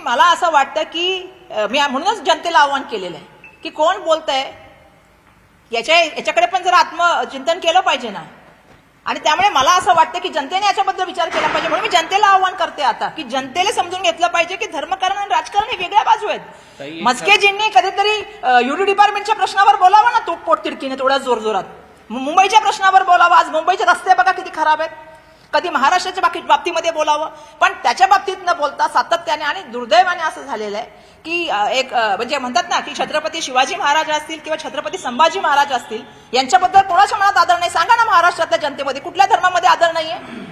मला असं वाटतं की मी म्हणूनच जनतेला आव्हान केलेलं आहे की कोण बोलतंय याच्याकडे पण जरा आत्मचिंतन केलं पाहिजे ना. आणि त्यामुळे मला असं वाटतं की जनतेने याच्याबद्दल विचार केला पाहिजे. म्हणून मी जनतेला आव्हान करते आता की जनतेला समजून घेतलं पाहिजे की धर्मकारण आणि राजकारण हे वेगळ्या बाजू आहेत. मस्केजींनी कधीतरी युडी डिपार्टमेंटच्या प्रश्नावर बोलावं ना, तो पोटतिडकीने थोड्या जोरजोरात. मुंबईच्या प्रश्नावर बोलावं. आज मुंबईचे रस्ते बघा किती खराब आहेत. कधी महाराष्ट्राच्या बाबतीमध्ये बोलावं, पण त्याच्या बाबतीत न बोलता सातत्याने आणि दुर्दैवाने असं झालेलं आहे की एक म्हणजे म्हणतात ना की छत्रपती शिवाजी महाराज असतील किंवा छत्रपती संभाजी महाराज असतील यांच्याबद्दल कोणाच्या मनात आदर नाही. सांगा ना महाराष्ट्रातल्या जनतेमध्ये कुठल्या धर्मामध्ये आदर नाहीये?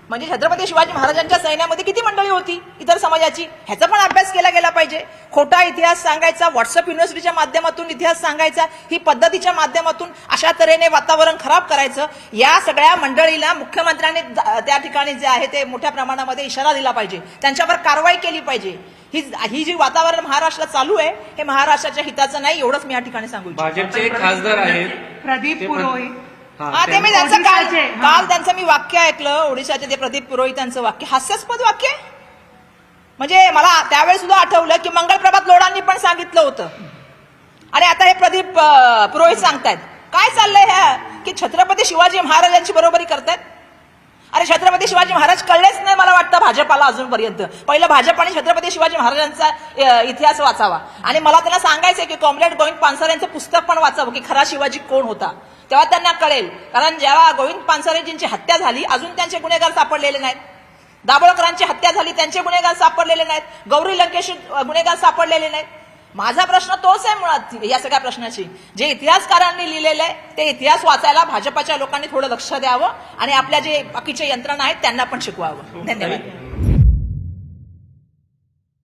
म्हणजे छत्रपती शिवाजी महाराजांच्या सैन्यामध्ये किती मंडळी होती इतर समाजाची, ह्याचा पण अभ्यास केला गेला पाहिजे. खोटा इतिहास सांगायचा, व्हॉट्सअप युनिव्हर्सिटीच्या माध्यमातून इतिहास सांगायचा, ही पद्धतीच्या माध्यमातून अशा तऱ्हेने वातावरण खराब करायचं, या सगळ्या मंडळीला मुख्यमंत्र्यांनी त्या ठिकाणी जे आहे ते मोठ्या प्रमाणामध्ये इशारा दिला पाहिजे, त्यांच्यावर कारवाई केली पाहिजे. ही जी वातावरण महाराष्ट्रात चालू आहे हे महाराष्ट्राच्या हिताचं नाही, एवढंच मी या ठिकाणी सांगू इच्छितो. भाजपचे खासदार आहेत प्रदीप पुरोहित. हा, ते मी त्यांचं काल त्यांचं मी वाक्य ऐकलं, ओडिशाचे ते प्रदीप पुरोहितांचं वाक्य हास्यास्पद वाक्य. म्हणजे मला त्यावेळी सुद्धा आठवलं की मंगलप्रभात लोढांनी पण सांगितलं होतं आणि आता हे प्रदीप पुरोहित सांगतायत. काय चाललंय ह्या की छत्रपती शिवाजी महाराजांची बरोबरी करतायत? अरे छत्रपती शिवाजी महाराज कळलेच नाही मला वाटतं भाजपाला अजूनपर्यंत. पहिलं भाजप आणि छत्रपती शिवाजी महाराजांचा इतिहास वाचावा आणि मला त्यांना सांगायचंय की कॉम्रेड गोविंद पानसरे यांचं पुस्तक पण वाचावं की खरा शिवाजी कोण होता, तेव्हा त्यांना कळेल. कारण जेव्हा गोविंद पानसरेजींची हत्या झाली अजून त्यांचे गुन्हेगार सापडलेले नाहीत. दाभोळकरांची हत्या झाली त्यांचे गुन्हेगार सापडलेले नाहीत. गौरी लंकेश गुन्हेगार सापडलेले नाहीत. माझा प्रश्न तोच आहे मुळात या सगळ्या प्रश्नाची. जे इतिहासकारांनी लिहिलेलं आहे ते इतिहास वाचायला भाजपाच्या लोकांनी थोडं लक्ष द्यावं आणि आपल्या जे बाकीचे यंत्रणा आहेत त्यांना पण शिकवावं. धन्यवाद.